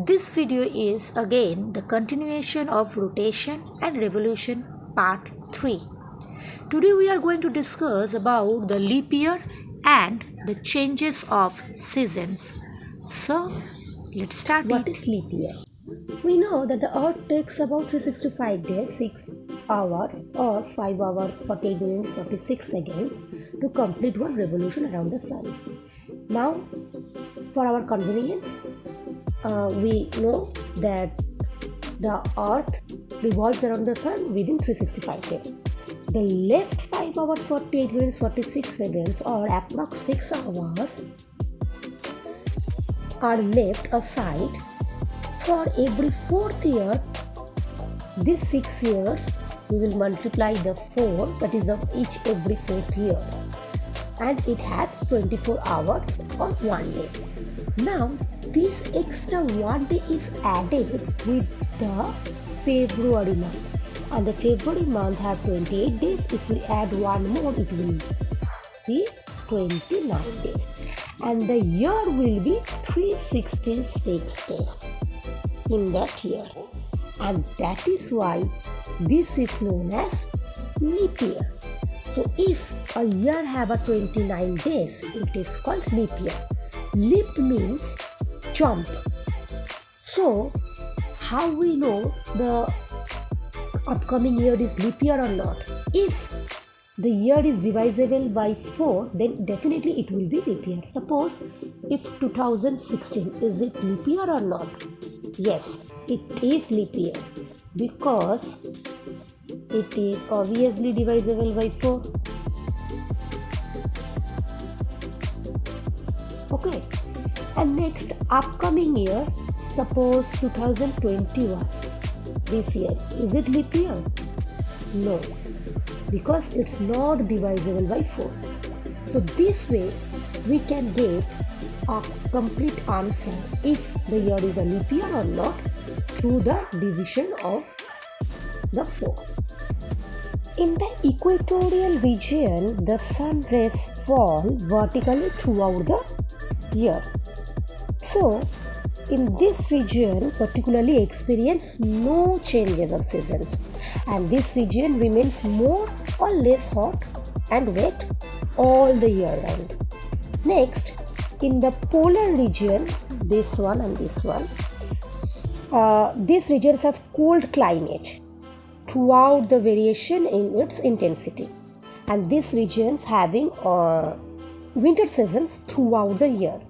This video is again the continuation of rotation and revolution part 3. Today we are going to discuss about the leap year and the changes of seasons. So let's start. What is leap year? We know that the earth takes about 365 days, 6 hours or 5 hours, 48 minutes, 46 seconds to complete one revolution around the sun. Now, for our convenience, we know that the earth revolves around the sun within 365 days. The left 5 hours, 48 minutes, 46 seconds or approx 6 hours are left aside for every 4th year. These 6 years we will multiply the 4, that is of each every 4th year, and it has 24 hours or 1 day. Now this extra 1 day is added with the February month, and the February month have 28 days. If we add one more, it will be 29 days, and the year will be 366 days in that year, and that is why this is known as leap year. So if a year have a 29 days, it is called leap year. Leap means jump. So how we know the upcoming year is leap year or not? If the year is divisible by 4, then definitely it will be leap year. Suppose if 2016, is it leap year or not? Yes, it is leap year because it is obviously divisible by 4. Okay, and next upcoming year, suppose 2021, this year, is it leap year? No, because it's not divisible by 4. So this way we can get a complete answer if the year is a leap year or not through the division of the 4. In the equatorial region, the sun rays fall vertically throughout the year. So in this region particularly experience no changes of seasons, and this region remains more or less hot and wet all the year round. Next, in the polar region, this one and this one, these regions have cold climate throughout the variation in its intensity, and these regions having winter seasons throughout the year.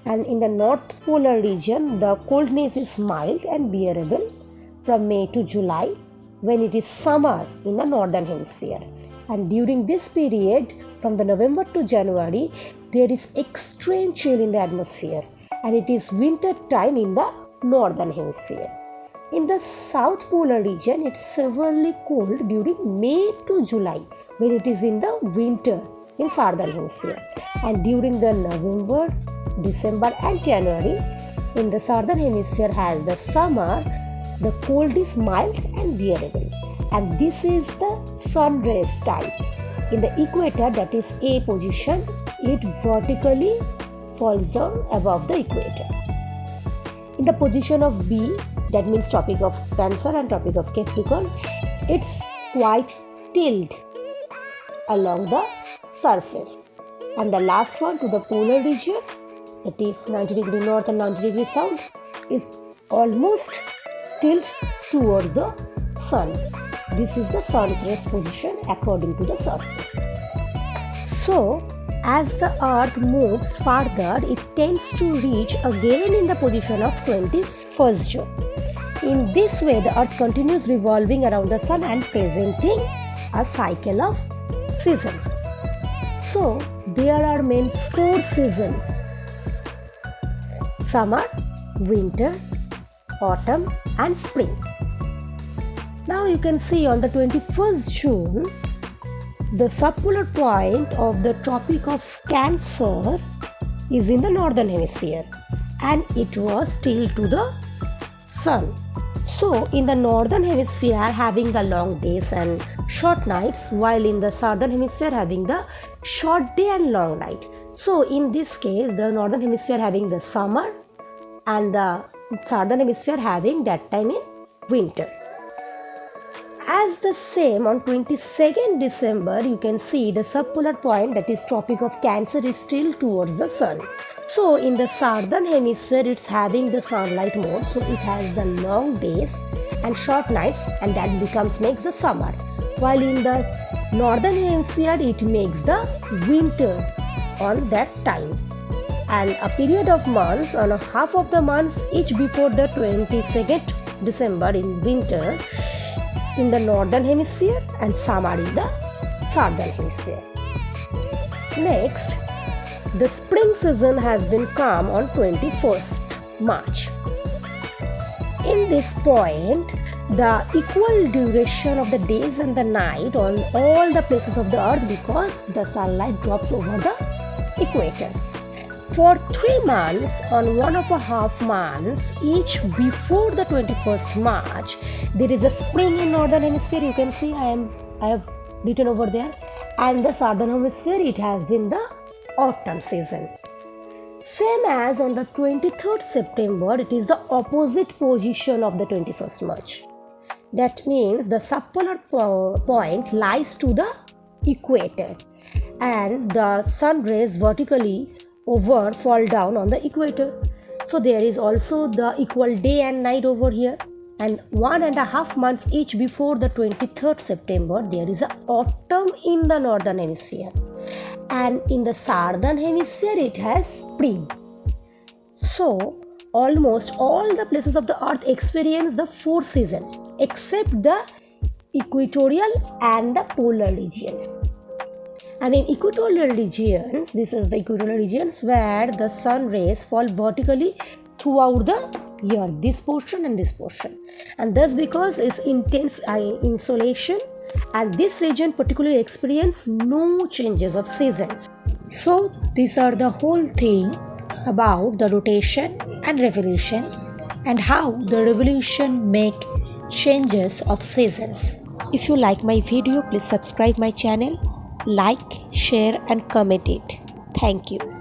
And in the north polar region, the coldness is mild and bearable from May to July, when it is summer in the northern hemisphere. And during this period, from the November to January, there is extreme chill in the atmosphere, and it is winter time in the northern hemisphere. In the south polar region, it's severely cold during May to July, when it is in the winter in southern hemisphere. And during the November, December and January, in the southern hemisphere has the summer, the cold is mild and bearable, and this is the sun rays type. In the equator, that is A position, it vertically falls down above the equator. In the position of B, that means Tropic of Cancer and Tropic of Capricorn, it's quite tilt along the surface. And the last one, to the polar region, that is 90 degree north and 90 degree south, is almost tilt towards the sun. This is the sun's rays position according to the surface. So as the earth moves further, it tends to reach again in the position of 21st June. In this way, the earth continues revolving around the sun and presenting a cycle of seasons. So there are main 4 seasons: summer, winter, autumn and spring. Now you can see on the 21st June, the subpolar point of the Tropic of Cancer is in the northern hemisphere, and it was still to the sun. So in the northern hemisphere having the long days and short nights, while in the southern hemisphere having the short day and long night. So in this case, the northern hemisphere having the summer and the southern hemisphere having that time in winter. As the same on 22nd December, you can see the subpolar point, that is Tropic of Cancer, is still towards the sun. So in the southern hemisphere, it's having the sunlight mode, so it has the long days and short nights, and that makes the summer. While in the northern hemisphere, it makes the winter on that time. And a period of months, on a half of the months each before the 22nd December in winter in the northern hemisphere, and summer in the southern hemisphere. Next, the spring season has been come on 21st March. In this point, the equal duration of the days and the night on all the places of the earth, because the sunlight drops over the equator. For 3 months on 1.5 months each before the 21st March, there is a spring in northern hemisphere. You can see I have written over there, and the southern hemisphere, it has been the autumn season. Same as on the 23rd September, it is the opposite position of the 21st March. That means the subpolar point lies to the equator, and the sun rays vertically over fall down on the equator. So there is also the equal day and night over here, and 1.5 months each before the 23rd September, there is a autumn in the northern hemisphere, and in the southern hemisphere it has spring. So almost all the places of the earth experience the 4 seasons except the equatorial and the polar regions. And in equatorial regions, this is the equatorial regions where the sun rays fall vertically throughout the year, this portion and this portion, and thus because it's intense insolation, and this region particularly experience no changes of seasons. So these are the whole thing about the rotation and revolution, and how the revolution make changes of seasons. If you like my video, please subscribe my channel, like, share and comment it. Thank you.